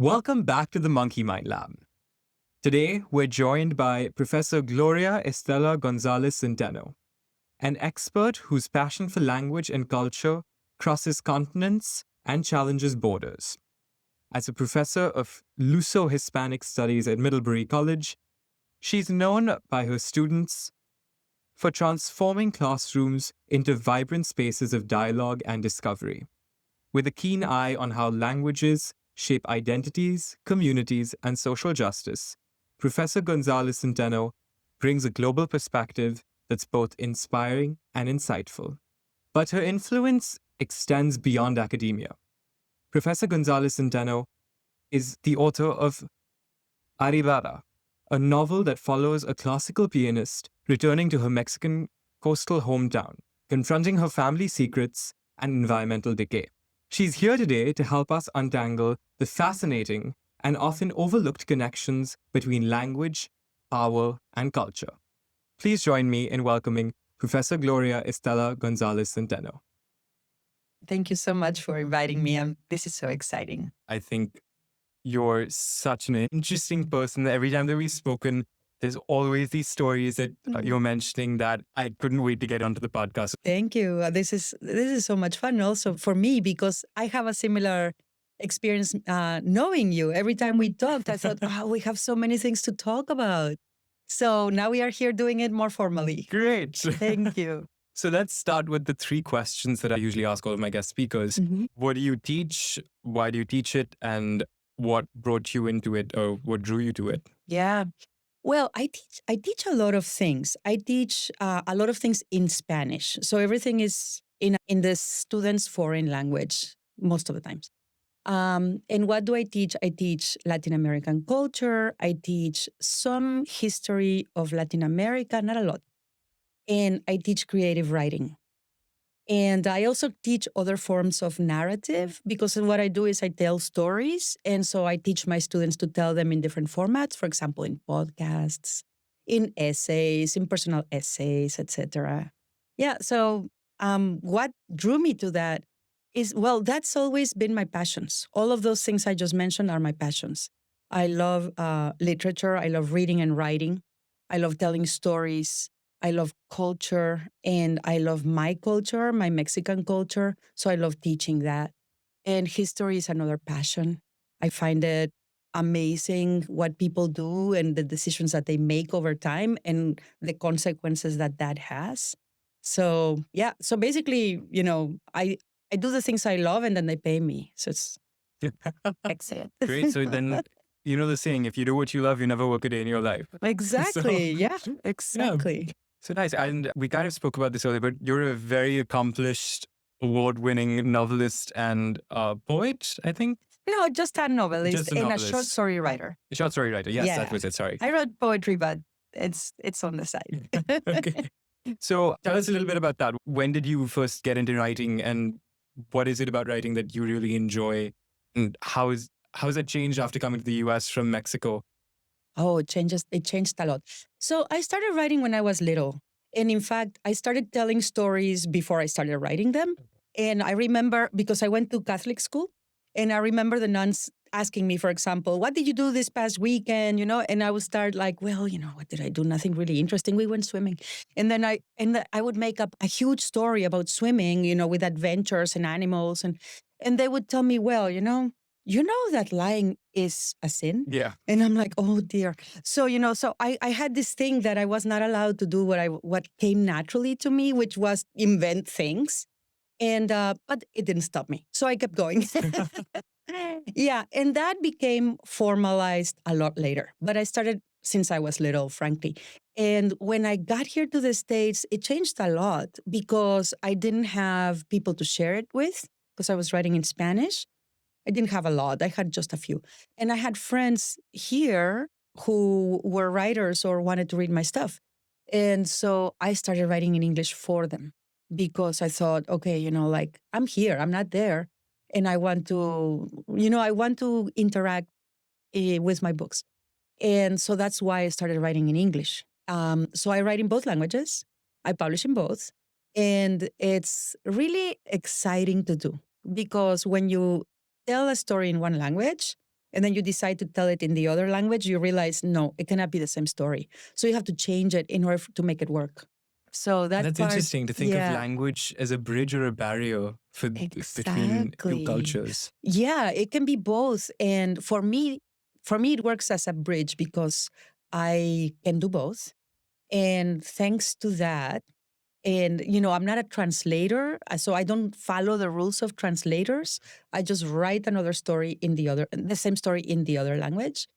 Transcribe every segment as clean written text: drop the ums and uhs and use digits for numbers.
Welcome back to the Monkey Mind Lab. Today, we're joined by Professor Gloria Estela González Zenteno, an expert whose passion for language and culture crosses continents and challenges borders. As a professor of Luso-Hispanic Studies at Middlebury College, she's known by her students for transforming classrooms into vibrant spaces of dialogue and discovery, with a keen eye on how languages shape identities, communities, and social justice. Professor González Zenteno brings a global perspective that's both inspiring and insightful. But her influence extends beyond academia. Professor González Zenteno is the author of Arribada, a novel that follows a classical pianist returning to her Mexican coastal hometown, confronting her family secrets and environmental decay. She's here today to help us untangle the fascinating and often overlooked connections between language, power, and culture. Please join me in welcoming Professor Gloria Estela González Zenteno. Thank you so much for inviting me. This is so exciting. I think you're such an interesting person. Every time that we've spoken, there's always these stories that you're mentioning that I couldn't wait to get onto the podcast. Thank you. This is so much fun also for me because I have a similar experience knowing you. Every time we talked, I thought, we have so many things to talk about. So now we are here doing it more formally. Great. Thank you. So let's start with the three questions that I usually ask all of my guest speakers. Mm-hmm. What do you teach? Why do you teach it? And what brought you into it, or what drew you to it? Yeah. Well, I teach a lot of things. I teach a lot of things in Spanish. So everything is in the student's foreign language most of the times. And what do I teach? I teach Latin American culture. I teach some history of Latin America, not a lot. And I teach creative writing. And I also teach other forms of narrative because what I do is I tell stories. And so I teach my students to tell them in different formats, for example, in podcasts, in essays, in personal essays, etc. Yeah. So what drew me to that is, well, that's always been my passions. All of those things I just mentioned are my passions. I love literature. I love reading and writing. I love telling stories. I love culture, and I love my culture, my Mexican culture. So I love teaching that. And history is another passion. I find it amazing what people do and the decisions that they make over time and the consequences that has. So yeah, so basically, I do the things I love and then they pay me. So it's excellent. Great. So then, you know the saying, if you do what you love, you never work a day in your life. Exactly. Yeah, exactly. Yeah. So nice. And we kind of spoke about this earlier, but you're a very accomplished, award-winning novelist and poet, I think. No, just a novelist Just a and novelist. a short story writer. A short story writer. Yes, Yeah. that was it. Sorry. I wrote poetry, but it's on the side. Okay. So tell us a little bit about that. When did you first get into writing, and what is it about writing that you really enjoy? And how has it changed after coming to the US from Mexico? Oh, it changed a lot. So I started writing when I was little. And in fact, I started telling stories before I started writing them. And I remember, because I went to Catholic school, and I remember the nuns asking me, for example, what did you do this past weekend? And I would start like, well, what did I do? Nothing really interesting. We went swimming. And then I would make up a huge story about swimming, with adventures and animals. And they would tell me, well, you know that lying is a sin? Yeah. And I'm like, oh dear. So, so I had this thing that I was not allowed to do what came naturally to me, which was invent things. And, but it didn't stop me. So I kept going. Yeah. And that became formalized a lot later. But I started since I was little, frankly. And when I got here to the States, it changed a lot because I didn't have people to share it with because I was writing in Spanish. I didn't have a lot. I had just a few. And I had friends here who were writers or wanted to read my stuff. And so I started writing in English for them because I thought, okay, like I'm here, I'm not there. And I want to, interact with my books. And so that's why I started writing in English. So I write in both languages. I publish in both. And it's really exciting to do because when you tell a story in one language, and then you decide to tell it in the other language, you realize, no, it cannot be the same story. So you have to change it in order to make it work. So That's part, interesting to think of yeah, language as a bridge or a barrier between two exactly. cultures. Yeah, it can be both. And for me, it works as a bridge because I can do both. And thanks to that, and I'm not a translator, so I don't follow the rules of translators. I just write another story the same story in the other language,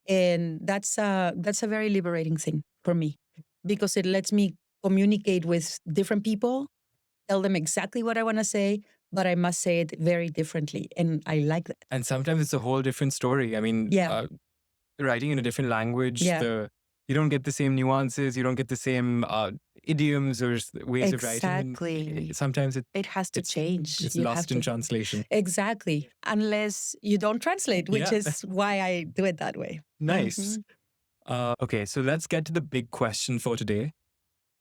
and that's a very liberating thing for me because it lets me communicate with different people, tell them exactly what I want to say, but I must say it very differently, and I like that. And sometimes it's a whole different story. I mean, Yeah, writing in a different language, yeah, you don't get the same nuances, you don't get the same idioms or ways of writing. And exactly. sometimes It has to change. it's You have lost in to. translation. Exactly. Unless you don't translate, which Yeah. is why I do it that way. Nice. Okay, so let's get to the big question for today,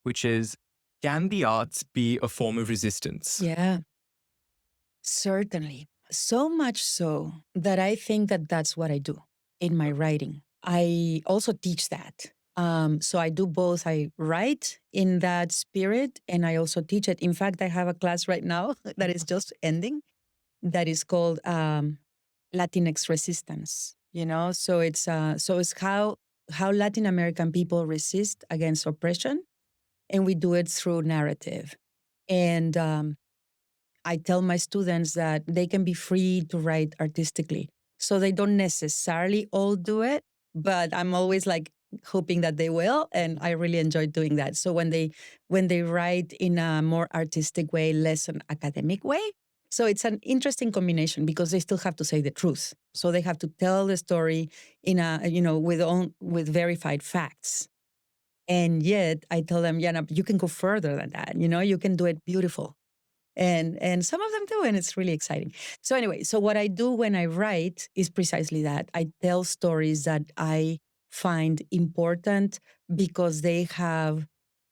which is, can the arts be a form of resistance? Yeah, certainly. So much so that I think that that's what I do in my writing. I also teach that. So I do both. I write in that spirit and I also teach it. In fact, I have a class right now that is just ending that is called Latinx resistance. So it's how Latin American people resist against oppression, and we do it through narrative. And I tell my students that they can be free to write artistically, so they don't necessarily all do it, but I'm always like hoping that they will, and I really enjoy doing that. So when they write in a more artistic way, less an academic way, so it's an interesting combination because they still have to say the truth. So they have to tell the story in with verified facts. And yet I tell them, yeah, no, you can go further than that. You can do it beautiful. And some of them do, and it's really exciting. So anyway, so what I do when I write is precisely that. I tell stories that I find important because they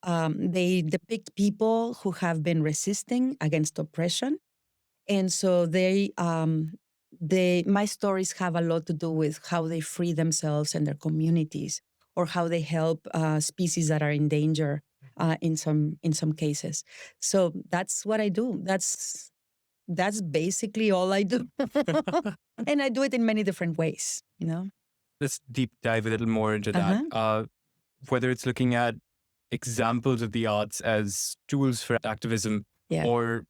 depict people who have been resisting against oppression, and so my stories have a lot to do with how they free themselves and their communities, or how they help species that are in danger in some cases. So that's what I do. That's basically all I do, and I do it in many different ways. Let's deep dive a little more into that. Whether it's looking at examples of the arts as tools for activism, Yeah. or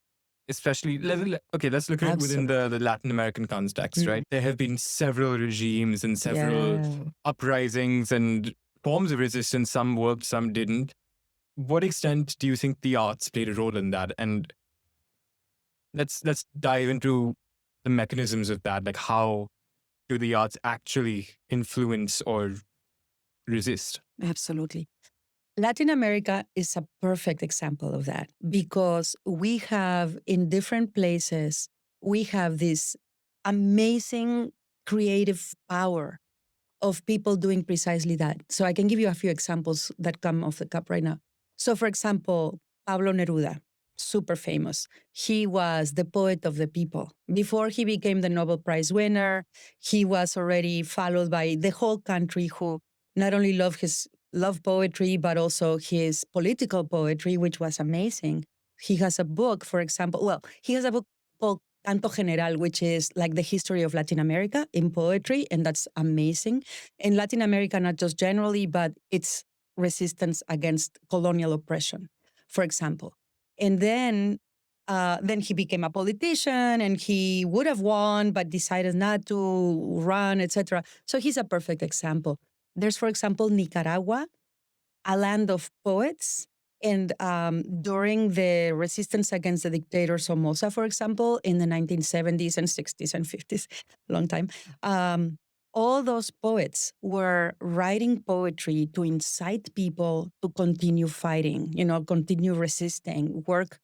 especially, let's look at it within the Latin American context, right? There have been several regimes and several uprisings and forms of resistance. Some worked, some didn't. What extent do you think the arts played a role in that? And let's dive into the mechanisms of that. Like, how do the arts actually influence or resist? Absolutely. Latin America is a perfect example of that because we have in different places, we have this amazing creative power of people doing precisely that. So I can give you a few examples that come off the cup right now. So, for example, Pablo Neruda, super famous. He was the poet of the people. Before he became the Nobel Prize winner, he was already followed by the whole country who not only love poetry, but also his political poetry, which was amazing. He has a book, for example, he has a book called Canto General, which is like the history of Latin America in poetry, and that's amazing. In Latin America, not just generally, but it's resistance against colonial oppression, for example. And then he became a politician, and he would have won, but decided not to run, etc. So he's a perfect example. There's, for example, Nicaragua, a land of poets. And during the resistance against the dictator Somoza, for example, in the 1970s and 60s and 50s, long time, all those poets were writing poetry to incite people to continue fighting, continue resisting, work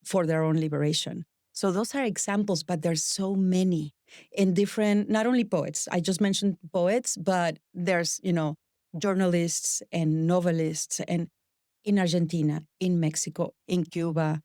for their own liberation. So those are examples, but there's so many in different, not only poets, I just mentioned poets, but there's, journalists and novelists, and in Argentina, in Mexico, in Cuba,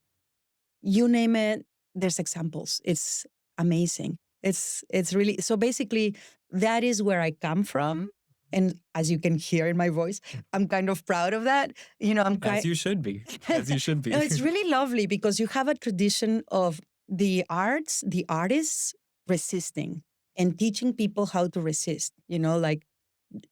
you name it, there's examples. It's amazing. It's really, so basically that is where I come from. And as you can hear in my voice, I'm kind of proud of that. I'm As you should be. As you should be. No, it's really lovely because you have a tradition of the artists resisting and teaching people how to resist, like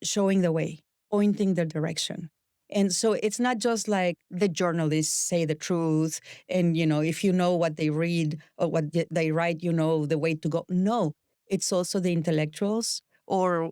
showing the way, pointing the direction. And so it's not just like the journalists say the truth. And, if you know what they read or what they write, you know the way to go. No, it's also the intellectuals or,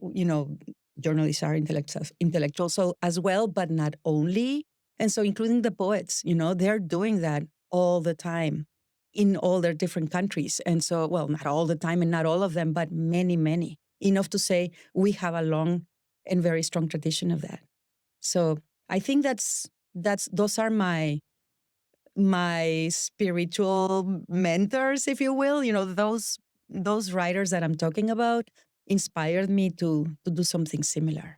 journalists are intellectuals so as well, but not only. And so including the poets, they're doing that all the time in all their different countries. And so, well, not all the time and not all of them, but many, many. Enough to say we have a long and very strong tradition of that. So I think those are my spiritual mentors, if you will. Those writers that I'm talking about inspired me to do something similar.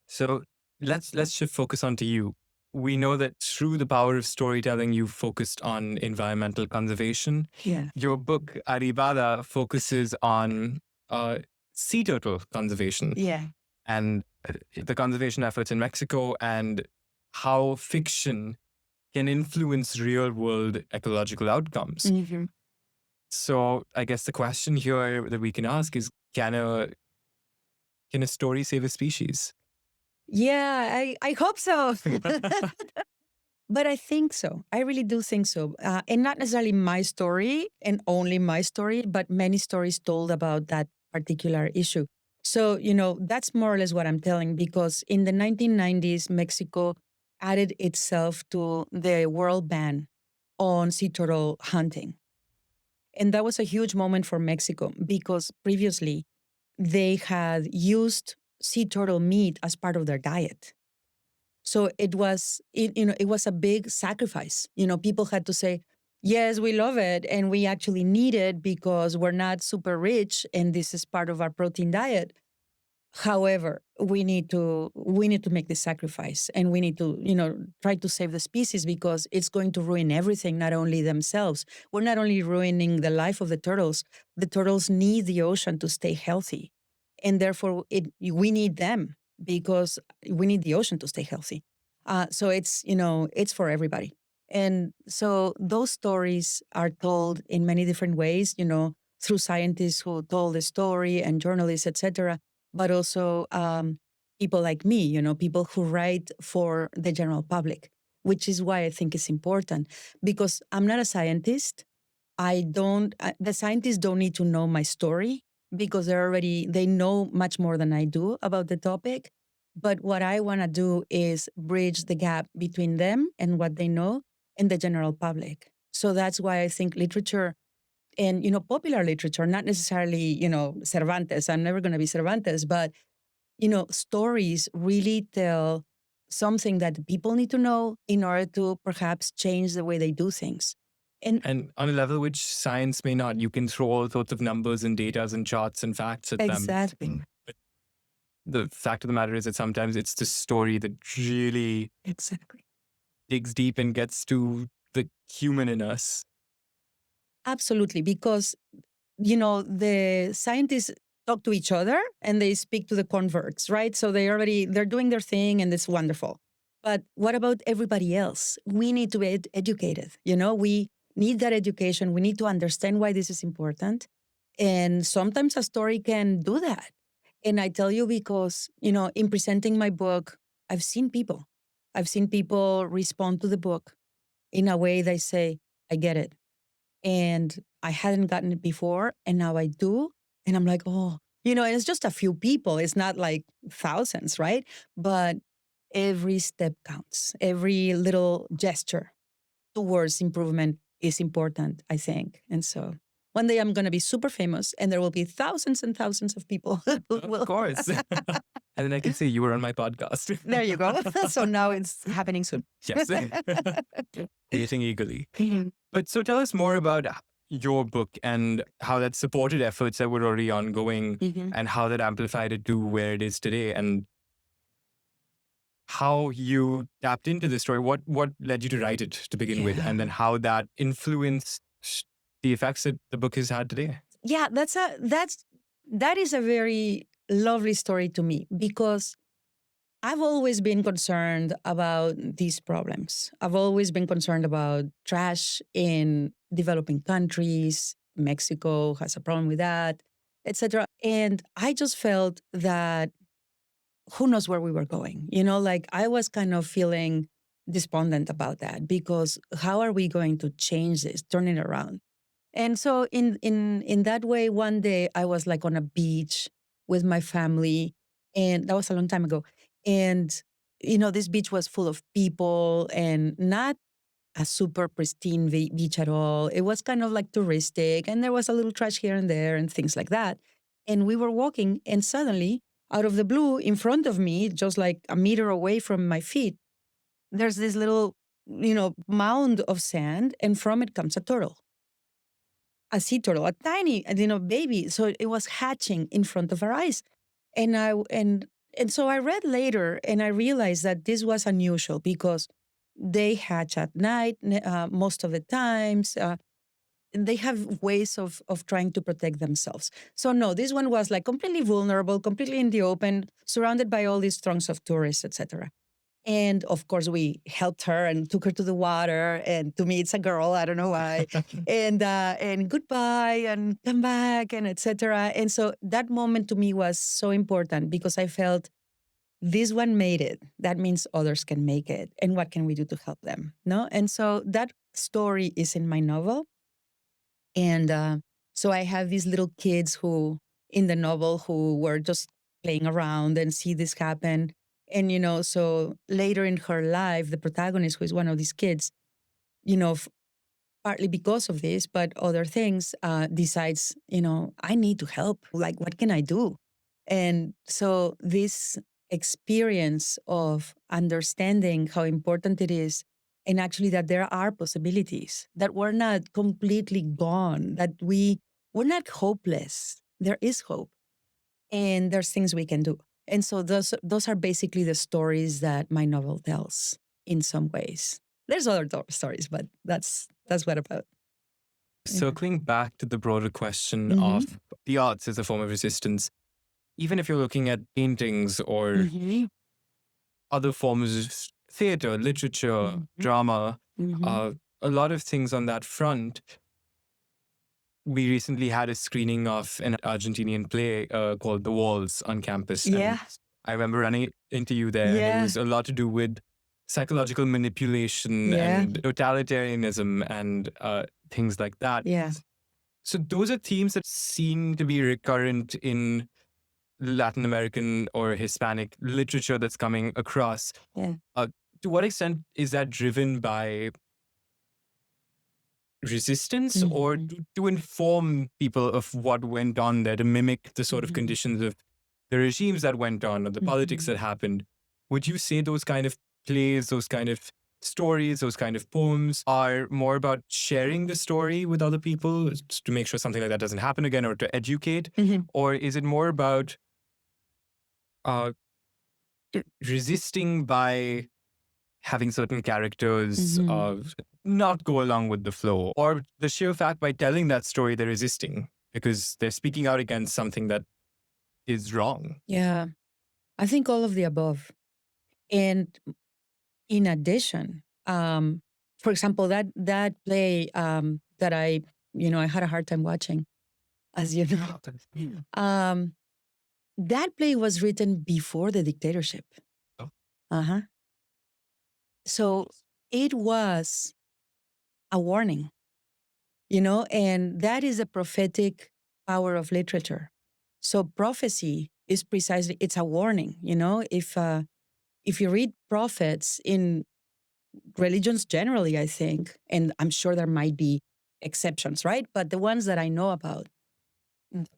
So let's shift focus onto you. We know that through the power of storytelling, you focused on environmental conservation. Yeah. Your book, Arribada, focuses on sea turtle conservation. Yeah. And the conservation efforts in Mexico and how fiction can influence real world ecological outcomes. Mm-hmm. So I guess the question here that we can ask is, can a story save a species? Yeah, I hope so. But I think so. I really do think so. And not necessarily my story and only my story, but many stories told about that particular issue. So, that's more or less what I'm telling, because in the 1990s, Mexico added itself to the world ban on sea turtle hunting. And that was a huge moment for Mexico because previously they had used sea turtle meat as part of their diet. So it was a big sacrifice. People had to say, yes, we love it and we actually need it because we're not super rich and this is part of our protein diet. However, we need to make this sacrifice and we need to, try to save the species because it's going to ruin everything, not only themselves. We're not only ruining the life of the turtles need the ocean to stay healthy. And therefore, we need them because we need the ocean to stay healthy. So it's for everybody. And so those stories are told in many different ways, through scientists who told the story and journalists, etc., but also people like me, people who write for the general public, which is why I think it's important because I'm not a scientist. The scientists don't need to know my story because they know much more than I do about the topic. But what I want to do is bridge the gap between them and what they know and the general public. So that's why I think literature and, popular literature, not necessarily, Cervantes. I'm never going to be Cervantes, but, stories really tell something that the people need to know in order to perhaps change the way they do things. And on a level which science may not, you can throw all sorts of numbers and data and charts and facts at them. Exactly. But the fact of the matter is that sometimes it's the story that really digs deep and gets to the human in us. Absolutely, because, the scientists talk to each other and they speak to the converts, right? So they're doing their thing and it's wonderful. But what about everybody else? We need to be educated. We need that education. We need to understand why this is important. And sometimes a story can do that. And I tell you because, in presenting my book, I've seen people respond to the book in a way they say, I get it. And I hadn't gotten it before, and now I do. And I'm like, oh, and it's just a few people. It's not like thousands, right? But every step counts. Every little gesture towards improvement is important, I think. And so one day I'm going to be super famous and there will be thousands and thousands of people who will. Of course. And then I can say you were on my podcast. There you go. So now it's happening soon. Yes. Waiting eagerly. But so tell us more about your book and how that supported efforts that were already ongoing and how that amplified it to where it is today and how you tapped into the story. What led you to write it to begin with, and then how that influenced the effects that the book has had today? Yeah, that is a very lovely story to me because I've always been concerned about these problems. I've always been concerned about trash in developing countries. Mexico has a problem with that, etc. And I just felt that who knows where we were going? Like I was kind of feeling despondent about that because how are we going to change this, turn it around? And so in that way, one day I was like on a beach with my family, and that was a long time ago. And this beach was full of people and not a super pristine beach at all. It was kind of like touristic, and there was a little trash here and there and things like that. And we were walking, and suddenly, out of the blue, in front of me, just like a meter away from my feet, there's this little, mound of sand, and from it comes a turtle, a sea turtle, a tiny, baby. So it was hatching in front of our eyes. And so I read later and I realized that this was unusual because they hatch at night most of the times. They have ways of trying to protect themselves. So no, this one was like completely vulnerable, completely in the open, surrounded by all these throngs of tourists, etc. And of course, we helped her and took her to the water. And to me, it's a girl. I don't know why. And goodbye and come back and etc. And so that moment to me was so important because I felt this one made it. That means others can make it. And what can we do to help them? No. And so that story is in my novel. And so I have these little kids who, in the novel, who were just playing around and see this happen. And, so later in her life, the protagonist, who is one of these kids, partly because of this, but other things, decides, I need to help. Like, what can I do? And so this experience of understanding how important it is, and actually that there are possibilities, that we're not completely gone, that we're not hopeless. There is hope, and there's things we can do. And so those are basically the stories that my novel tells in some ways. There's other stories, but that's what about. Circling back to the broader question Mhm. of the arts as a form of resistance, even if you're looking at paintings or Mhm. other forms of theater, literature, Mhm. drama, Mhm. a lot of things on that front. We recently had a screening of an Argentinian play called The Walls on campus. And Yeah. I remember running into you there, and it Yeah. was a lot to do with psychological manipulation Yeah. and totalitarianism and things like that. Yeah. So those are themes that seem to be recurrent in Latin American or Hispanic literature that's coming across. Yeah. To what extent is that driven by resistance or Mhm. to inform people of what went on there, to mimic the sort of Mhm. conditions of the regimes that went on or the politics Mhm. that happened? Would you say those kind of plays, those kind of stories, those kind of poems are more about sharing the story with other people to make sure something like that doesn't happen again or to educate? Mhm. Or is it more about uh, resisting by having certain characters Mhm. not go along with the flow, or the sheer fact by telling that story they're resisting because they're speaking out against something that is wrong? Yeah. I think all of the above. And in addition, for example, that play that I had a hard time watching, as you know, um, that play was written before the dictatorship. Oh. Uh huh. So it was a warning, and that is the prophetic power of literature. So prophecy is precisely, it's a warning. If you read prophets in religions generally, I think, and I'm sure there might be exceptions, right? But the ones that I know about,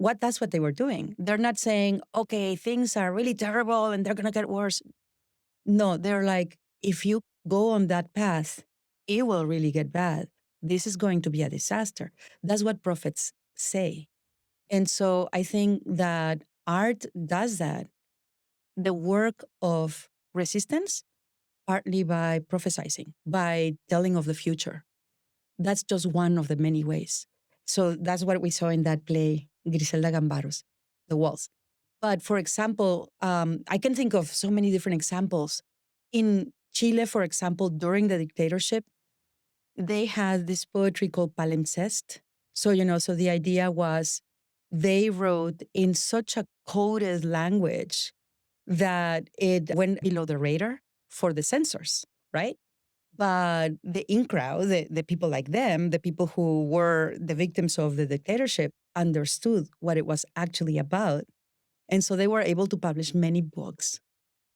that's what they were doing. They're not saying, okay, things are really terrible and they're going to get worse. No, they're like, if you go on that path, it will really get bad. This is going to be a disaster. That's what prophets say. And so I think that art does that. The work of resistance, partly by prophesizing, by telling of the future. That's just one of the many ways. So that's what we saw in that play, Griselda Gambaro's, The Walls. But for example, I can think of so many different examples. In Chile, for example, during the dictatorship, they had this poetry called palimpsest. So, so the idea was they wrote in such a coded language that it went below the radar for the censors, right? But the in crowd, the people like them, the people who were the victims of the dictatorship, understood what it was actually about. And so they were able to publish many books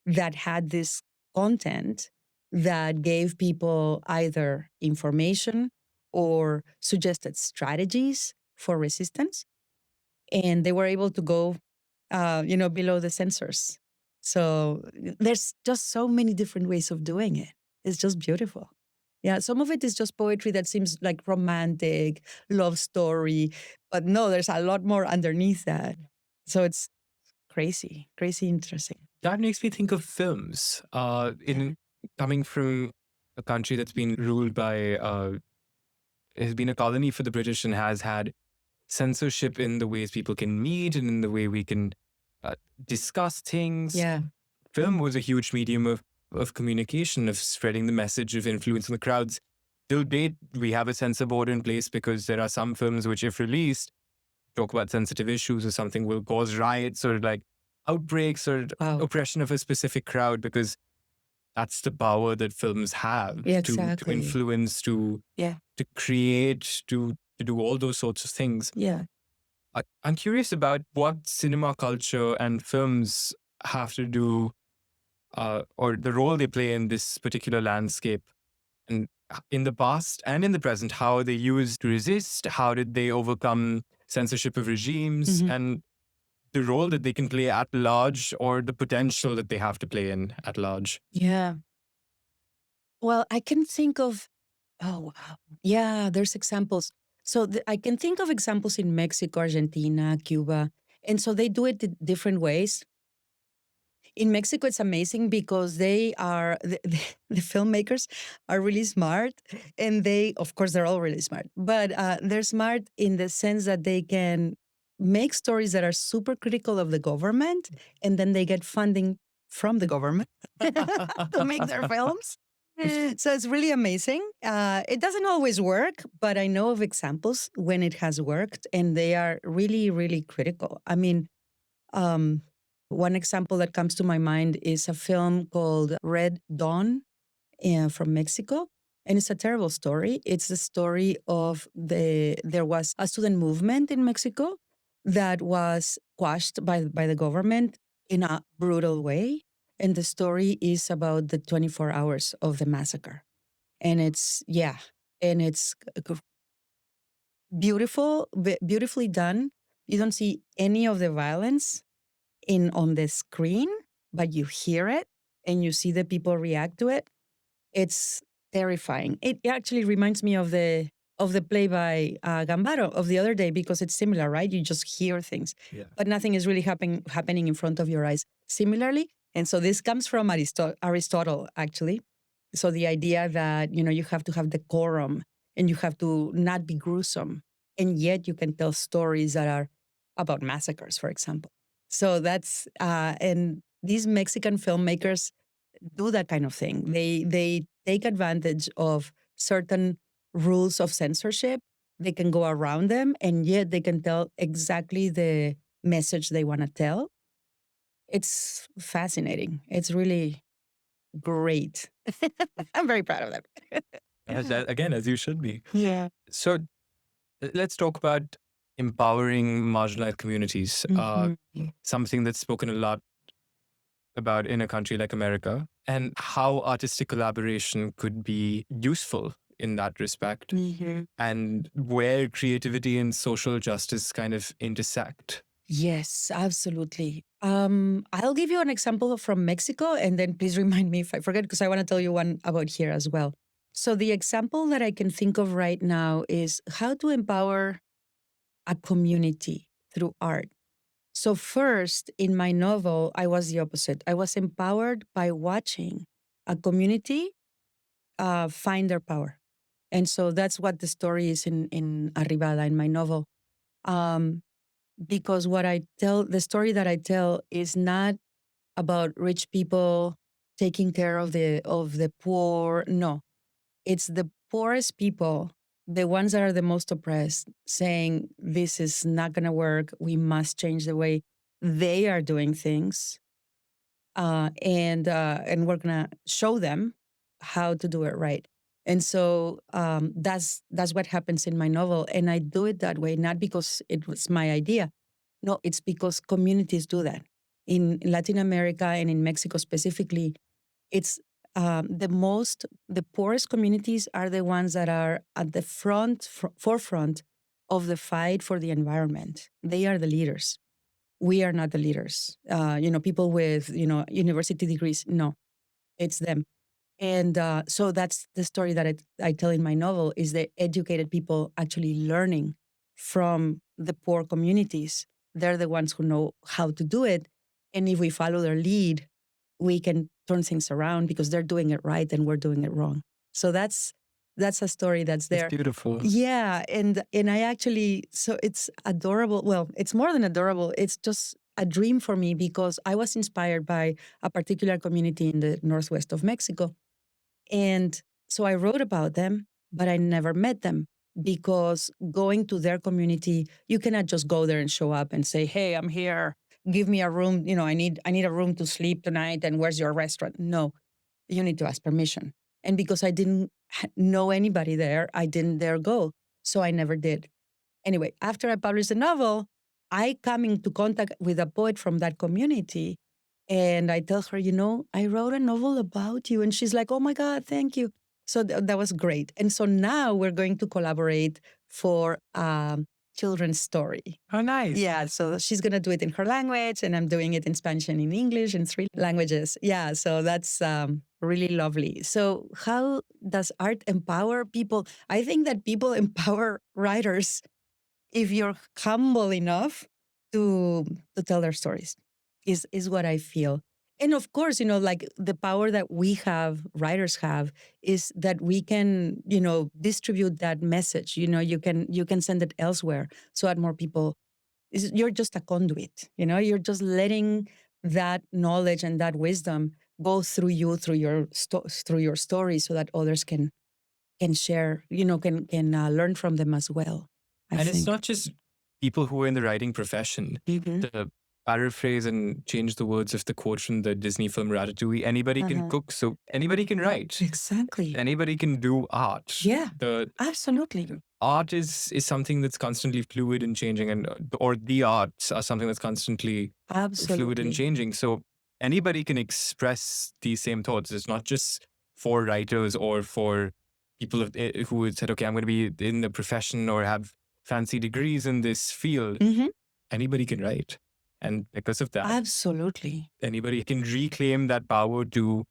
that had this content that gave people either information or suggested strategies for resistance. And they were able to go, below the censors. So there's just so many different ways of doing it. It's just beautiful. Yeah, some of it is just poetry that seems like romantic, love story, but no, there's a lot more underneath that. So it's crazy, crazy interesting. That makes me think of films. In coming from a country that's been ruled by, has been a colony for the British and has had censorship in the ways people can meet and in the way we can discuss things. Yeah. Film was a huge medium of communication, of spreading the message, of influencing the crowds. Till date, we have a censor board in place because there are some films which, if released, talk about sensitive issues or something, will cause riots or like outbreaks or Wow. oppression of a specific crowd, because that's the power that films have Yeah, to exactly. influence, to create, to do all those sorts of things. Yeah. I'm curious about what cinema culture and films have to do, or the role they play in this particular landscape. And in the past and in the present, how are they used to resist? How did they overcome censorship of regimes? And the role that they can play at large, or the potential that they have to play in at large. Yeah. Well, I can think of, oh, wow. Yeah, there's examples. So I can think of examples in Mexico, Argentina, Cuba. And so they do it different ways. In Mexico, it's amazing because they are, the filmmakers are really smart. And they, of course, they're all really smart, but they're smart in the sense that they can make stories that are super critical of the government. And then they get funding from the government to make their films. So it's really amazing. It doesn't always work, but I know of examples when it has worked, and they are really, really critical. I mean, one example that comes to my mind is a film called Red Dawn from Mexico. And it's a terrible story. It's the story of there was a student movement in Mexico that was quashed by the government in a brutal way. And the story is about the 24 hours of the massacre. And it's beautifully done. You don't see any of the violence on the screen, but you hear it and you see the people react to it. It's terrifying. It actually reminds me of the play by Gambaro of the other day, because it's similar, right? You just hear things, but nothing is really happening in front of your eyes. Similarly, and so this comes from Aristotle, actually. So the idea that you have to have decorum and you have to not be gruesome, and yet you can tell stories that are about massacres, for example. So that's and these Mexican filmmakers do that kind of thing. They take advantage of certain rules of censorship. They can go around them, and yet they can tell exactly the message they want to tell. It's fascinating. It's really great. I'm very proud of them. Again, as you should be. Yeah. So let's talk about empowering marginalized communities. Something that's spoken a lot about in a country like America, and how artistic collaboration could be useful in that respect, and where creativity and social justice kind of intersect. Yes, absolutely. I'll give you an example from Mexico, and then please remind me if I forget, because I want to tell you one about here as well. So the example that I can think of right now is how to empower a community through art. So first, in my novel, I was the opposite. I was empowered by watching a community find their power. And so that's what the story is in Arribada, in my novel. because the story that I tell is not about rich people taking care of the poor. No, it's the poorest people, the ones that are the most oppressed, saying this is not going to work. We must change the way they are doing things, and we're going to show them how to do it right. And so that's what happens in my novel, and I do it that way not because it was my idea. No, it's because communities do that in Latin America and in Mexico specifically. It's the poorest communities are the ones that are at the forefront of the fight for the environment. They are the leaders. We are not the leaders. People with university degrees. No, it's them. And so that's the story that I tell in my novel, is the educated people actually learning from the poor communities. They're the ones who know how to do it. And if we follow their lead, we can turn things around because they're doing it right and we're doing it wrong. So that's a story that's there. It's beautiful. Yeah. And I actually, so it's adorable. Well, it's more than adorable. It's just a dream for me because I was inspired by a particular community in the northwest of Mexico. And so I wrote about them, but I never met them because going to their community, you cannot just go there and show up and say, "Hey, I'm here. Give me a room. I need a room to sleep tonight. And where's your restaurant?" No, you need to ask permission. And because I didn't know anybody there, I didn't dare go. So I never did. Anyway, after I published the novel, I come into contact with a poet from that community. And I tell her, I wrote a novel about you. And she's like, "Oh my God, thank you." So that was great. And so now we're going to collaborate for children's story. Oh, nice. Yeah, so she's going to do it in her language, and I'm doing it in Spanish and in English, in 3 languages. Yeah, so that's really lovely. So how does art empower people? I think that people empower writers if you're humble enough to tell their stories, is what I feel. And of course, like the power that we have, writers have, is that we can, distribute that message. You can send it elsewhere so that more people. You're just a conduit. You're just letting that knowledge and that wisdom go through you, through your story, so that others can share. Can learn from them as well. And it's not just people who are in the writing profession. Mm-hmm. To paraphrase and change the words of the quote from the Disney film Ratatouille, anybody can cook, so anybody can write. Exactly. Anybody can do art. Yeah, absolutely. Art is something that's constantly fluid and changing, or the arts are something that's constantly fluid and changing. So anybody can express these same thoughts. It's not just for writers or for people who had said, "Okay, I'm going to be in the profession or have fancy degrees in this field." Mm-hmm. Anybody can write. And because of that, Absolutely. anybody can reclaim that power to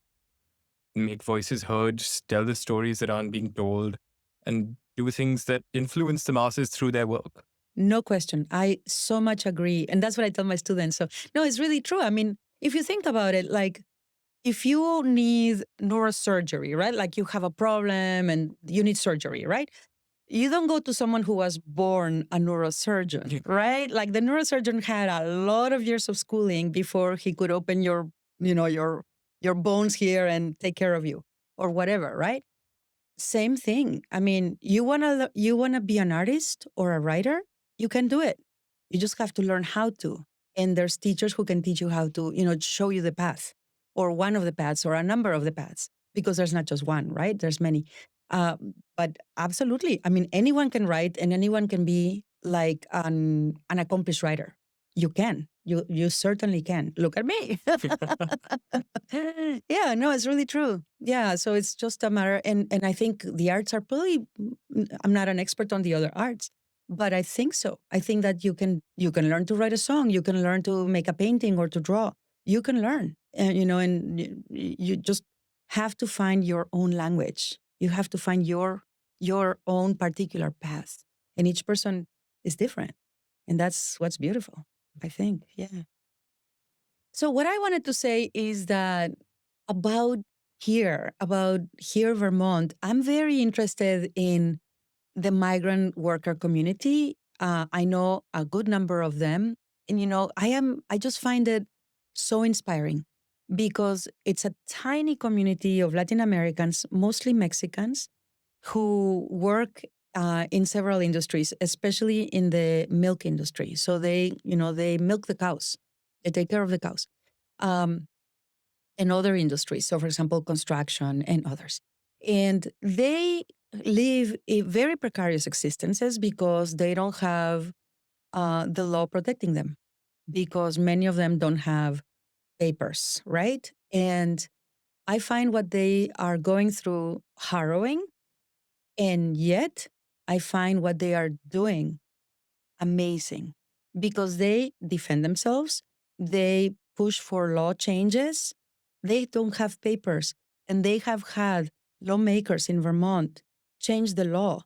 make voices heard, tell the stories that aren't being told, and do things that influence the masses through their work. No question. I so much agree. And that's what I tell my students. So, no, it's really true. I mean, if you think about it, like if you need neurosurgery, right? Like you have a problem and you need surgery, right? You don't go to someone who was born a neurosurgeon, right? Like the neurosurgeon had a lot of years of schooling before he could open your bones here and take care of you or whatever, right? Same thing. I mean, you wanna be an artist or a writer, you can do it. You just have to learn how to. And there's teachers who can teach you how to, show you the path, or one of the paths, or a number of the paths, because there's not just one, right? There's many. But absolutely, I mean, anyone can write, and anyone can be like an accomplished writer. You can. You certainly can. Look at me. Yeah, no, it's really true. Yeah, so it's just a matter, and I think the arts are probably. I'm not an expert on the other arts, but I think so. I think that you can learn to write a song, you can learn to make a painting or to draw. You can learn, and you just have to find your own language. You have to find your own particular path, and each person is different, and that's what's beautiful, I think. Yeah. So what I wanted to say is that about here, Vermont, I'm very interested in the migrant worker community. I know a good number of them. And, I just find it so inspiring because it's a tiny community of Latin Americans, mostly Mexicans, who work in several industries, especially in the milk industry. So they milk the cows, they take care of the cows, and other industries. So, for example, construction and others. And they live very precarious existences because they don't have the law protecting them, because many of them don't have papers, right? And I find what they are going through harrowing. And yet, I find what they are doing amazing because they defend themselves, they push for law changes, they don't have papers, and they have had lawmakers in Vermont change the law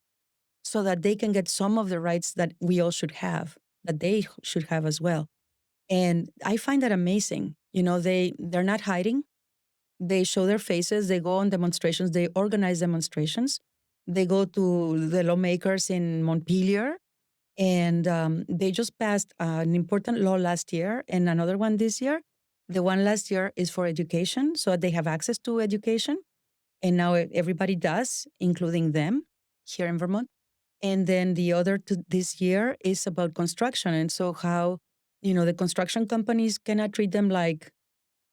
so that they can get some of the rights that we all should have, that they should have as well. And I find that amazing. They're not hiding. They show their faces. They go on demonstrations. They organize demonstrations. They go to the lawmakers in Montpelier, and they just passed an important law last year and another one this year. The one last year is for education, so they have access to education. And now everybody does, including them here in Vermont. And then the other this year is about construction. And so how, the construction companies cannot treat them like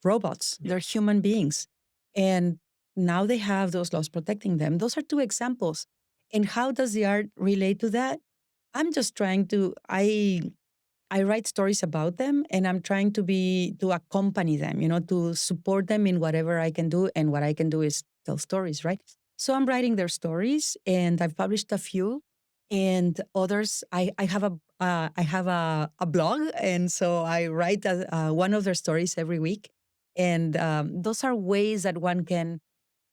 robots. They're human beings. And now they have those laws protecting them. Those are two examples. And how does the art relate to that? I'm just trying to, I write stories about them, and I'm trying to accompany them, to support them in whatever I can do. And what I can do is tell stories, right? So I'm writing their stories, and I've published a few, and others. I have a blog, and so I write one of their stories every week. And those are ways that one can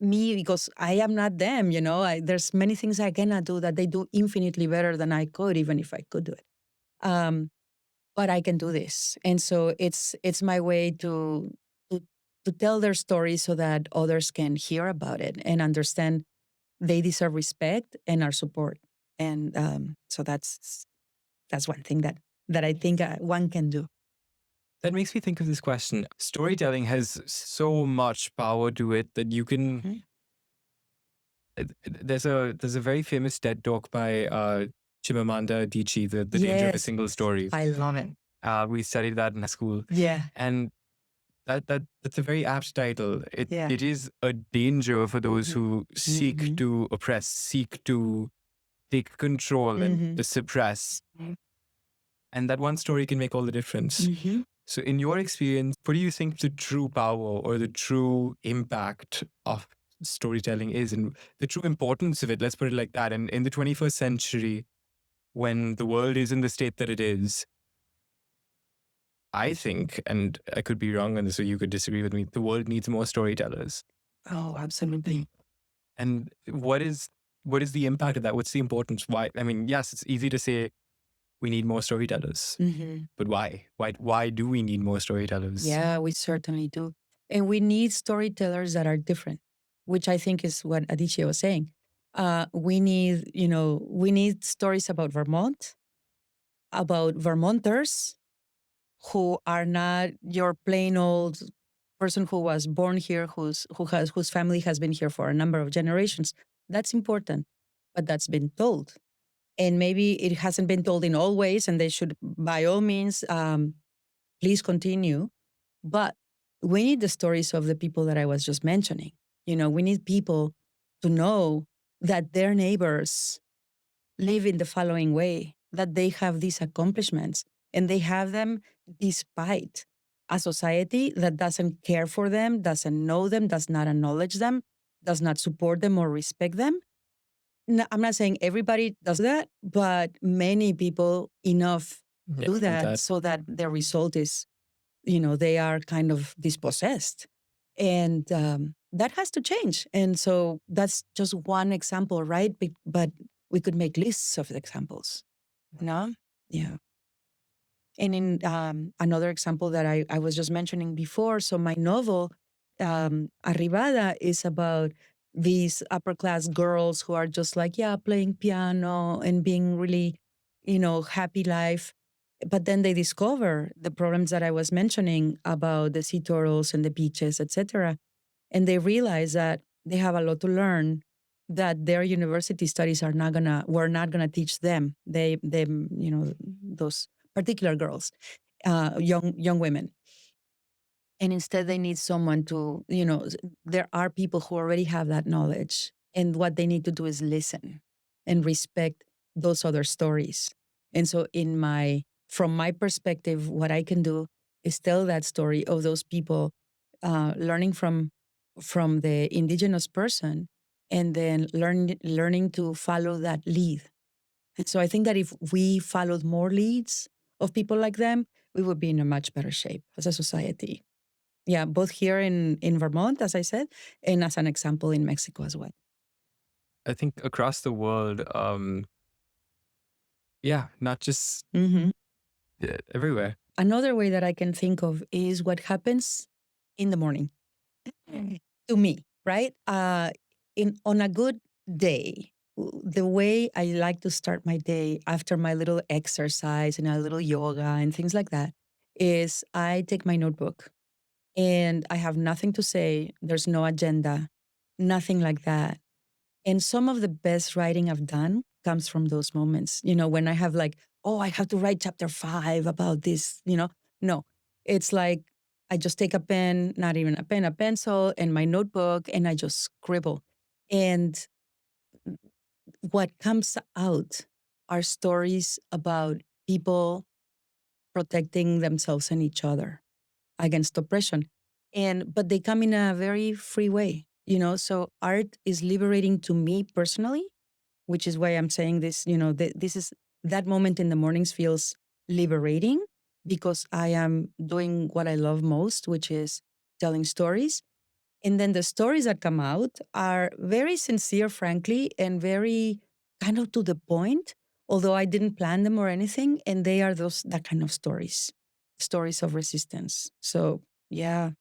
me, because I am not them. There's many things I cannot do that they do infinitely better than I could, even if I could do it. Um, but I can do this, and so it's my way to to tell their story so that others can hear about it and understand they deserve respect and our support. And so that's one thing that I think one can do. That makes me think of this question. Storytelling has so much power to it that you can. Mhm. There's a very famous TED talk by Chimamanda Adichie, the danger of a Yes, single story. I love it. We studied that in school, Yeah, and that's a very apt title. Yeah. It is a danger for those who seek Mhm. to oppress, seek to take control and to suppress. Mhm. And that one story can make all the difference. Mhm. So, in your experience, what do you think the true power or the true impact of storytelling is, and the true importance of it? Let's put it like that. And in the 21st century, when the world is in the state that it is, I think, and I could be wrong on this, so you could disagree with me, the world needs more storytellers. Oh, absolutely. And what is the impact of that? What's the importance? Why? I mean, yes, it's easy to say we need more storytellers, but why? Why do we need more storytellers? Yeah, we certainly do. And we need storytellers that are different, which I think is what Adichie was saying. We need stories about Vermont, about Vermonters who are not your plain old person who was born here, whose family has been here for a number of generations. That's important, but that's been told. And maybe it hasn't been told in all ways, and they should, by all means, please continue. But we need the stories of the people that I was just mentioning. We need people to know that their neighbors live in the following way, that they have these accomplishments, and they have them despite a society that doesn't care for them, doesn't know them, does not acknowledge them, does not support them or respect them. I'm not saying everybody does that, but many people enough do that so that the result is, they are kind of dispossessed. And that has to change. And so that's just one example, right? But we could make lists of examples. No? Yeah. And in another example that I was just mentioning before, so my novel, Arribada, is about these upper class girls who are just like, yeah, playing piano and being really, happy life. But then they discover the problems that I was mentioning about the sea turtles and the beaches, etc. And they realize that they have a lot to learn that their university studies were not gonna teach them. Those particular girls, young women. And instead they need someone to, there are people who already have that knowledge. And what they need to do is listen and respect those other stories. And so from my perspective, what I can do is tell that story of those people learning from the indigenous person and then learning to follow that lead. And so I think that if we followed more leads of people like them, we would be in a much better shape as a society. Yeah, both here in Vermont, as I said, and as an example in Mexico as well. I think across the world, not just everywhere. Another way that I can think of is what happens in the morning to me, right? On a good day, the way I like to start my day after my little exercise and a little yoga and things like that is I take my notebook and I have nothing to say. There's no agenda, nothing like that. And some of the best writing I've done comes from those moments, when I have like, oh, I have to write chapter 5 about this, No, it's like I just take a pen, not even a pen, a pencil, and my notebook, and I just scribble. And what comes out are stories about people protecting themselves and each other against oppression. But they come in a very free way, so art is liberating to me personally, which is why I'm saying this, this is that moment in the mornings feels liberating because I am doing what I love most, which is telling stories. And then the stories that come out are very sincere, frankly, and very kind of to the point, although I didn't plan them or anything. And they are that kind of stories of resistance. So yeah,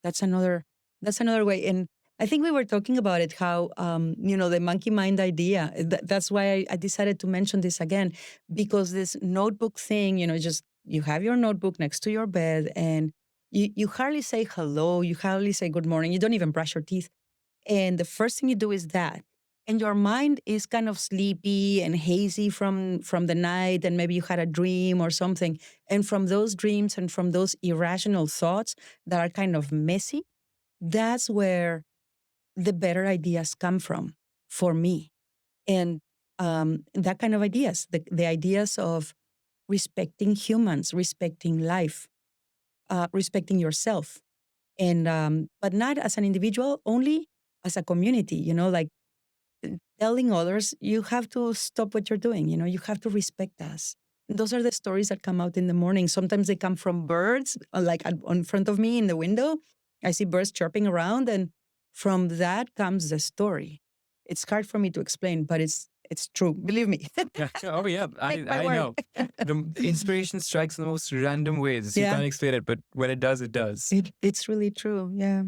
that's another way. And I think we were talking about it, how the monkey mind idea. That's why I decided to mention this again, because this notebook thing, just you have your notebook next to your bed and you hardly say hello, you hardly say good morning, you don't even brush your teeth. And the first thing you do is that. And your mind is kind of sleepy and hazy from the night, and maybe you had a dream or something. And from those dreams and from those irrational thoughts that are kind of messy, that's where the better ideas come from for me. And that kind of ideas, the ideas of respecting humans, respecting life, respecting yourself, and but not as an individual, only as a community. Like telling others, you have to stop what you're doing. You have to respect us. Those are the stories that come out in the morning. Sometimes they come from birds, like in front of me in the window. I see birds chirping around, and from that comes the story. It's hard for me to explain, but it's true. Believe me. Oh yeah, Take my I word. know. The inspiration strikes in the most random ways. You Yeah. can't explain it, but when it does, it does. It's really true. Yeah.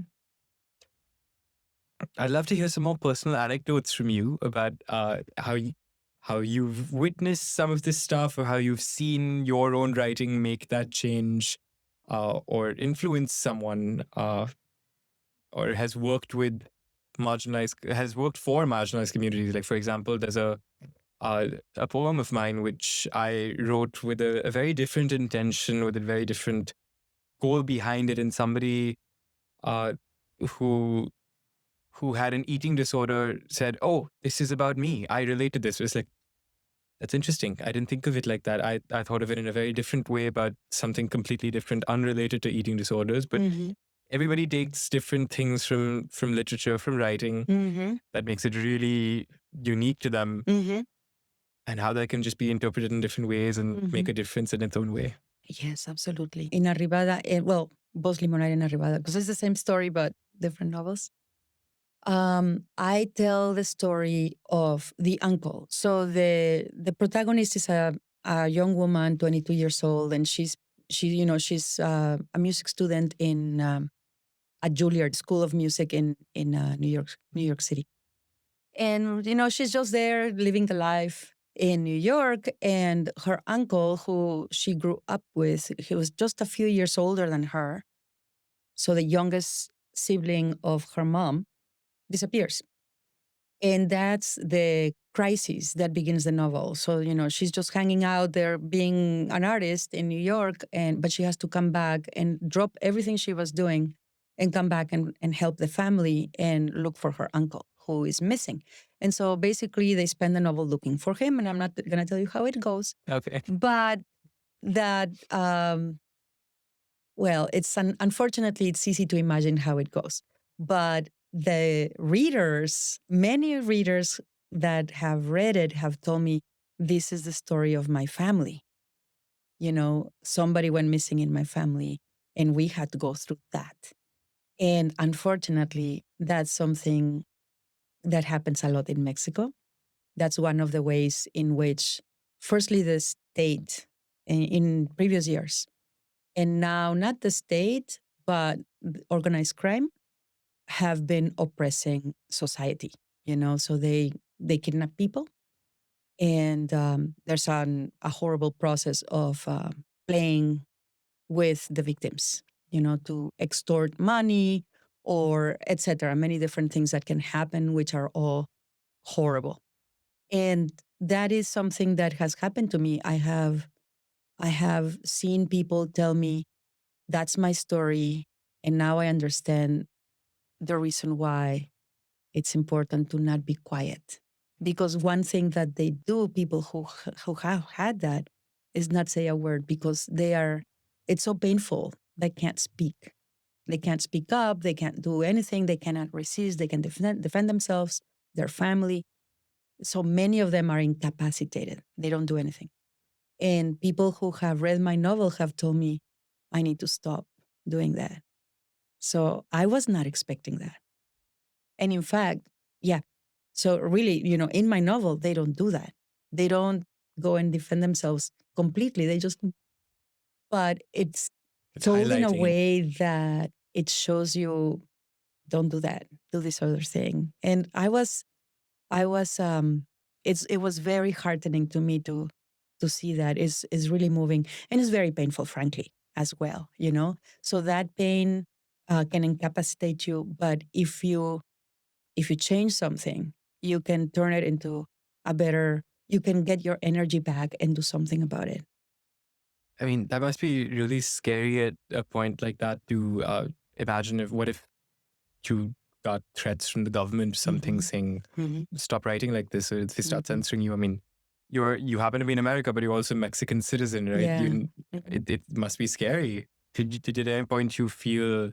I'd love to hear some more personal anecdotes from you about how you've witnessed some of this stuff, or how you've seen your own writing make that change, or influence someone, or has worked for marginalized communities. Like, for example, there's a poem of mine which I wrote with a very different intention, with a very different goal behind it, and somebody who had an eating disorder said, "Oh, this is about me. I relate to this." It's like, that's interesting. I didn't think of it like that. I thought of it in a very different way, about something completely different, unrelated to eating disorders. But everybody takes different things from literature, from writing, that makes it really unique to them, and how that can just be interpreted in different ways and make a difference in its own way. Yes, absolutely. In Arribada, both Limonare and Arribada, because it's the same story but different novels. I tell the story of the uncle. So the protagonist is a young woman, 22 years old, and she's a music student in at Juilliard School of Music in New York City. And she's just there living the life. in New York, and her uncle, who she grew up with, he was just a few years older than her. So the youngest sibling of her mom disappears. And that's the crisis that begins the novel. So, she's just hanging out there being an artist in New York, but she has to come back and drop everything she was doing and come back and help the family and look for her uncle who is missing. And so basically they spend the novel looking for him. And I'm not going to tell you how it goes. Okay. But that, well, unfortunately, it's easy to imagine how it goes. But many readers that have read it have told me, this is the story of my family. Somebody went missing in my family and we had to go through that. And unfortunately, that's something that happens a lot in Mexico. That's one of the ways in which, firstly, the state in previous years, and now not the state, but organized crime have been oppressing society, so they kidnap people. And there's a horrible process of playing with the victims, to extort money or etc. Many different things that can happen, which are all horrible. And that is something that has happened to me. I have seen people tell me, that's my story. And now I understand the reason why it's important to not be quiet. Because one thing that they do, people who have had that, is not say a word because it's so painful. They can't speak. They can't speak up. They can't do anything. They cannot resist. They can defend themselves, their family. So many of them are incapacitated. They don't do anything. And people who have read my novel have told me, I need to stop doing that. So I was not expecting that. And in fact, yeah. So really, in my novel, they don't do that. They don't go and defend themselves completely. But it's told in a highlighting. way that it shows you, don't do that, do this other thing. And it was very heartening to me to see that. Is really moving, and it's very painful, frankly, as well. So that pain can incapacitate you, but if you change something, you can turn it into you can get your energy back and do something about it. I mean, that must be really scary at a point like that to imagine what if you got threats from the government, something saying, stop writing like this, or they start censoring you. I mean, you happen to be in America, but you're also a Mexican citizen, right? Yeah. It must be scary. Did at any point you feel,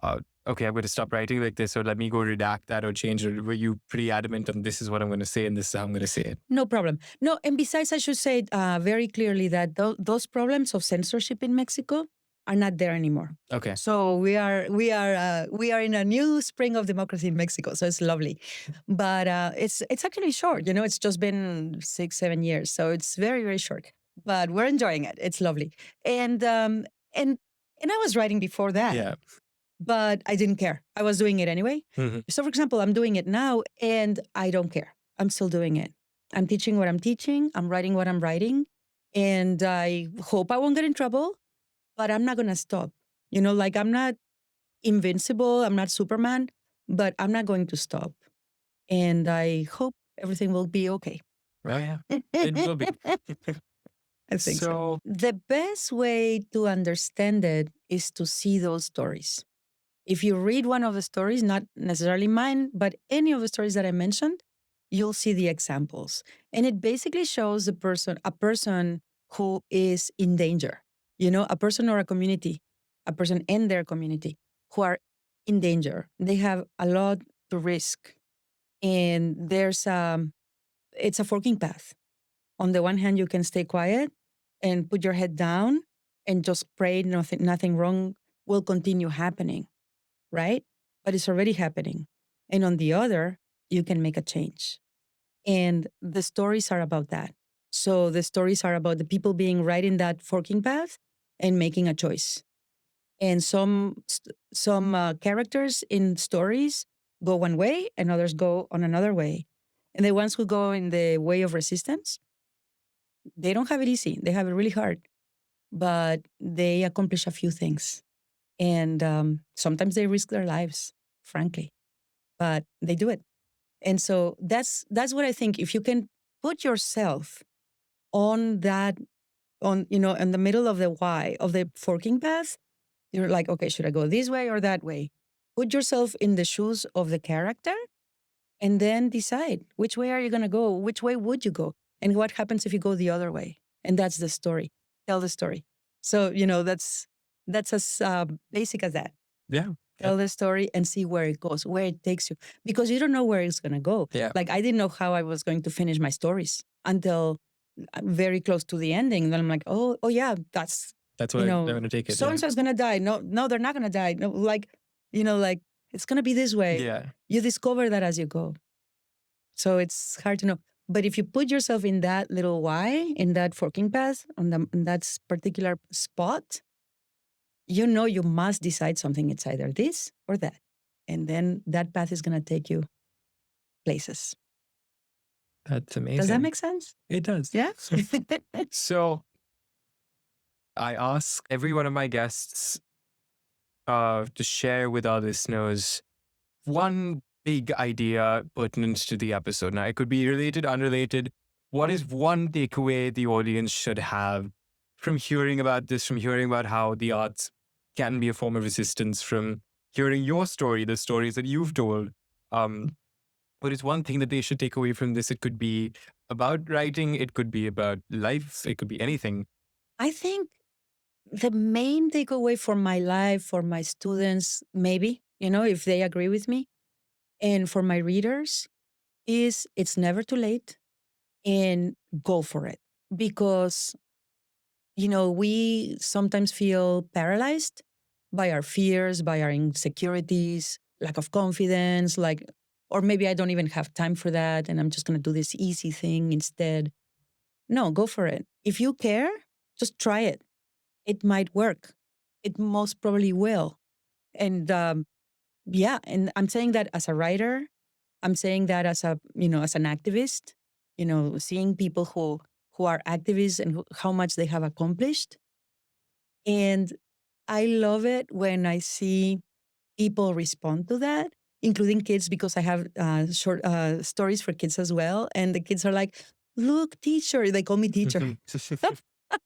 okay, I'm going to stop writing like this, or let me go redact that or change it? Were you pretty adamant on this is what I'm going to say and this is how I'm going to say it? No problem. No, and besides, I should say very clearly that those problems of censorship in Mexico are not there anymore. Okay. So we are in a new spring of democracy in Mexico. So it's lovely, but it's actually short. It's just been 6-7 years, so it's very, very short. But we're enjoying it. It's lovely, and I was writing before that. Yeah. But I didn't care. I was doing it anyway. So, for example, I'm doing it now, and I don't care. I'm still doing it. I'm teaching what I'm teaching. I'm writing what I'm writing, and I hope I won't get in trouble. But I'm not going to stop. I'm not invincible. I'm not Superman, but I'm not going to stop. And I hope everything will be okay. Oh, yeah. It will be. I think so. The best way to understand it is to see those stories. If you read one of the stories, not necessarily mine, but any of the stories that I mentioned, you'll see the examples. And it basically shows a person who is in danger. A person or a community, a person and their community who are in danger. They have a lot to risk. And it's a forking path. On the one hand, you can stay quiet and put your head down and just pray nothing wrong will continue happening, right? But it's already happening. And on the other, you can make a change. And the stories are about that. So the stories are about the people being right in that forking path and making a choice. And some characters in stories go one way and others go on another way. And the ones who go in the way of resistance They don't have it easy. They have it really hard, but they accomplish a few things. And sometimes they risk their lives, frankly, but they do it. And so that's what I think. If you can put yourself on that, in the middle of the why, of the forking path, you're like, okay, should I go this way or that way? Put yourself in the shoes of the character and then decide which way are you going to go? Which way would you go? And what happens if you go the other way? And that's the story. Tell the story. So, that's as basic as that. Yeah. Tell the story and see where it goes, where it takes you, because you don't know where it's going to go. Yeah. Like, I didn't know how I was going to finish my stories until very close to the ending. Then I'm like, oh yeah, that's what I'm going to take it. So and so is going to die. No, they're not going to die. No, like it's going to be this way. Yeah. You discover that as you go. So it's hard to know. But if you put yourself in that little why, in that forking path, in that particular spot, you must decide something. It's either this or that. And then that path is going to take you places. That's amazing. Does that make sense? It does. Yeah. So I ask every one of my guests to share with our listeners one big idea pertinent to the episode. Now, it could be related, unrelated. What is one takeaway the audience should have from hearing about this, from hearing about how the arts can be a form of resistance, from hearing your story, the stories that you've told? What is one thing that they should take away from this? It could be about writing. It could be about life. It could be anything. I think the main takeaway for my life, for my students, maybe, if they agree with me, and for my readers, is it's never too late, and go for it. Because, we sometimes feel paralyzed by our fears, by our insecurities, lack of confidence, or maybe I don't even have time for that and I'm just going to do this easy thing instead. No, go for it. If you care, just try it. It might work. It most probably will. And and I'm saying that as a writer. I'm saying that as an activist, seeing people who are activists and how much they have accomplished. And I love it when I see people respond to that, including kids, because I have short stories for kids as well. And the kids are like, look, teacher. They call me teacher.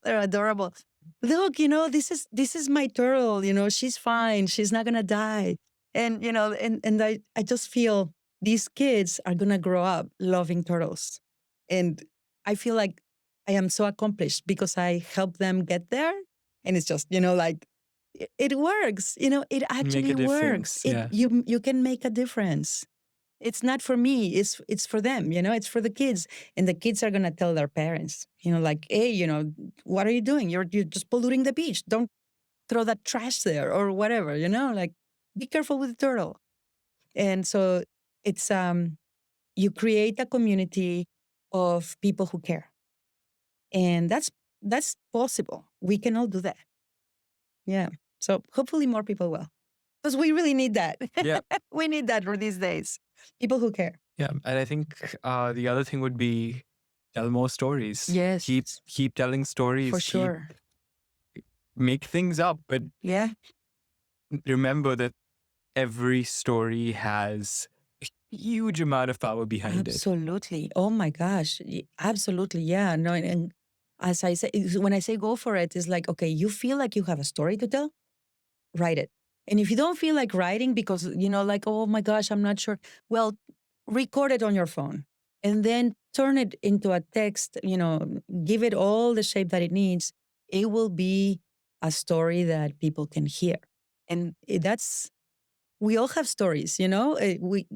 They're adorable. Look, this is my turtle. She's fine. She's not going to die. And, and I just feel these kids are going to grow up loving turtles. And I feel like I am so accomplished because I help them get there. And it's just, it works. It actually works. Yeah. You can make a difference. It's not for me. It's for them. It's for the kids, and the kids are gonna tell their parents. Hey, what are you doing? You're just polluting the beach. Don't throw that trash there or whatever. Be careful with the turtle. And so it's you create a community of people who care, and that's possible. We can all do that. Yeah. So hopefully more people will, because we really need that. Yeah. We need that for these days. People who care. Yeah. And I think the other thing would be tell more stories. Yes. Keep telling stories. For sure. Make things up. But yeah, remember that every story has a huge amount of power behind it. Absolutely. Oh my gosh. Absolutely. Yeah. No. And as I say, when I say go for it, it's like, okay, you feel like you have a story to tell, write it. And if you don't feel like writing because, oh my gosh, I'm not sure, well, record it on your phone and then turn it into a text, give it all the shape that it needs. It will be a story that people can hear. And we all have stories, we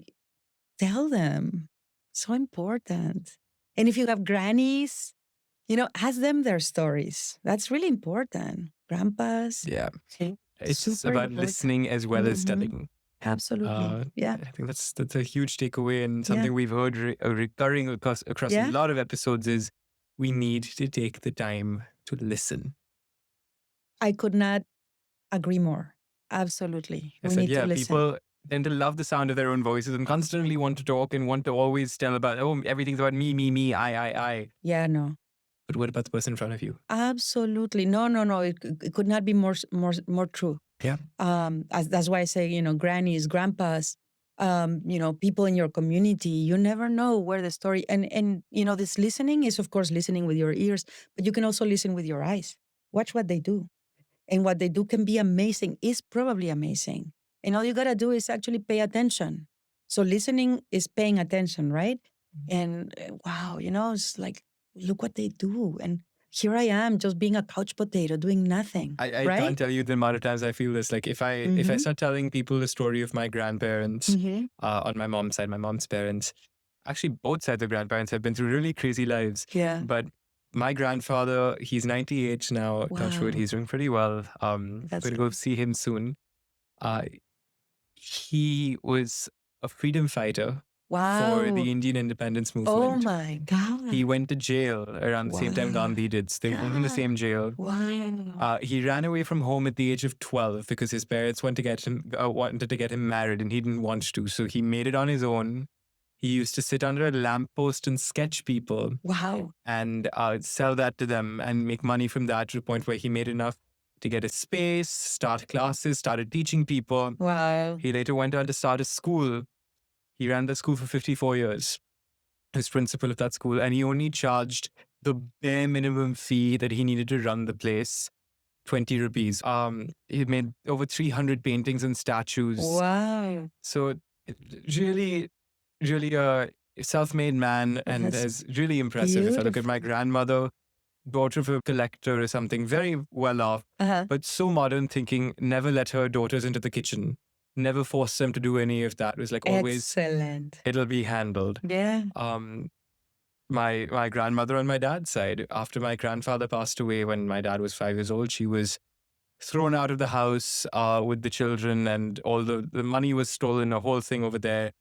tell them. So important. And if you have grannies, ask them their stories. That's really important. Grandpas. Yeah. It's just Super about important. listening as well as telling. Absolutely. Yeah. I think that's a huge takeaway, and something we've heard recurring across a lot of episodes is we need to take the time to listen. I could not agree more. Absolutely. We need to listen. People tend to love the sound of their own voices and constantly want to talk and want to always tell about, everything's about me, I. Yeah, no. But what about the person in front of you? Absolutely. No. It could not be more true. Yeah. That's why I say, grannies, grandpas, people in your community. You never know where the story and this listening is, of course, listening with your ears, but you can also listen with your eyes. Watch what they do, and what they do can be amazing. Is probably amazing, and all you gotta do is actually pay attention. So listening is paying attention, right? And wow, it's like, look what they do, and here I am just being a couch potato doing nothing. I right? can't tell you the amount of times I feel this. Like if I start telling people the story of my grandparents on my mom's side, my mom's parents, actually both sides of grandparents have been through really crazy lives. Yeah. But my grandfather, he's 98 now. Touch wood, Wow. he's doing pretty well. That's Going to go see him soon. He was a freedom fighter for the Indian independence movement. Oh my God. He went to jail around the same time Gandhi did. So they were in the same jail. Wow. He ran away from home at the age of 12 because his parents wanted to get him married and he didn't want to. So he made it on his own. He used to sit under a lamppost and sketch people. Wow. And sell that to them and make money from that to the point where he made enough to get a space, start classes, started teaching people. Wow. He later went on to start a school. He ran the school for 54 years. As principal of that school, and he only charged the bare minimum fee that he needed to run the place, 20 rupees. He made over 300 paintings and statues. Wow. So really a self-made man, and is really impressive. If I look at my grandmother, daughter of a collector or something, very well off, but so modern thinking, never let her daughters into the kitchen. Never forced them to do any of that. It was like always, excellent. It'll be handled. Yeah. My grandmother on my dad's side, after my grandfather passed away when my dad was 5 years old, she was thrown out of the house with the children, and all the money was stolen, a whole thing over there.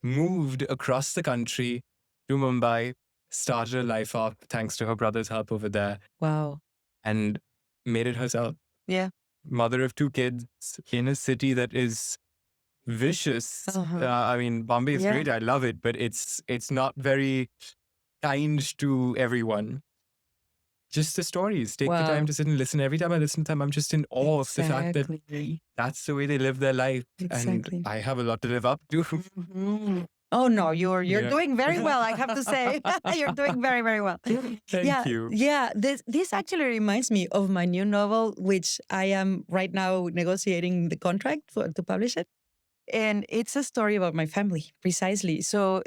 Moved across the country to Mumbai, started a life up thanks to her brother's help over there. Wow. And made it herself. Yeah. Mother of 2 kids in a city that is vicious. I mean, Bombay is great. I love it, but it's not very kind to everyone. Just the stories. Take the time to sit and listen. Every time I listen to them, I'm just in awe of the fact that that's the way they live their life. And I have a lot to live up to. Oh no, you're doing very well, I have to say. You're doing very, very well. Thank you. Yeah, this actually reminds me of my new novel, which I am right now negotiating the contract to publish it. And it's a story about my family, precisely. So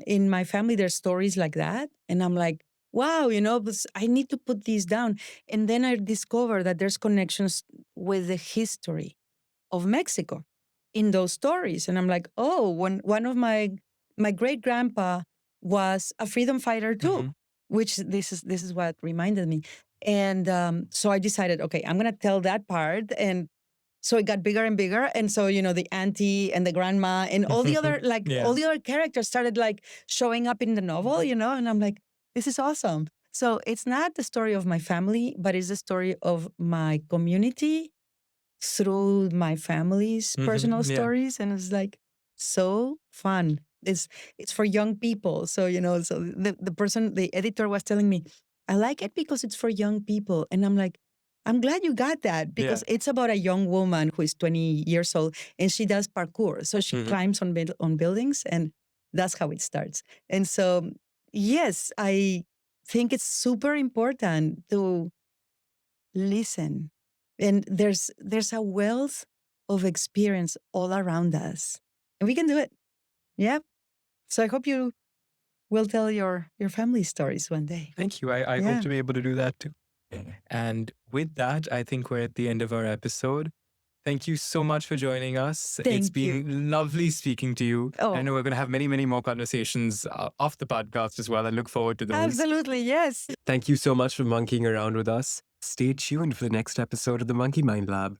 in my family, there's stories like that. And I'm like, wow, I need to put these down. And then I discover that there's connections with the history of Mexico in those stories. And I'm like, oh, one of my great grandpa was a freedom fighter too, which this is what reminded me. And so I decided, okay, I'm going to tell that part. And so it got bigger and bigger. And so, the auntie and the grandma and all the other, all the other characters started showing up in the novel, and I'm like, this is awesome. So it's not the story of my family, but it's the story of my community through my family's personal stories. And it's so fun. It's for young people. So, so the editor was telling me, I like it because it's for young people. And I'm like, I'm glad you got that, because it's about a young woman who is 20 years old and she does parkour. So she climbs on buildings, and that's how it starts. And so, yes, I think it's super important to listen. And there's a wealth of experience all around us, and we can do it. Yeah. So I hope you will tell your family stories one day. Thank you. I hope to be able to do that too. And with that, I think we're at the end of our episode. Thank you so much for joining us. It's been lovely speaking to you. Oh. I know we're going to have many, many more conversations off the podcast as well. I look forward to those. Absolutely, yes. Thank you so much for monkeying around with us. Stay tuned for the next episode of the Monkey Mind Lab.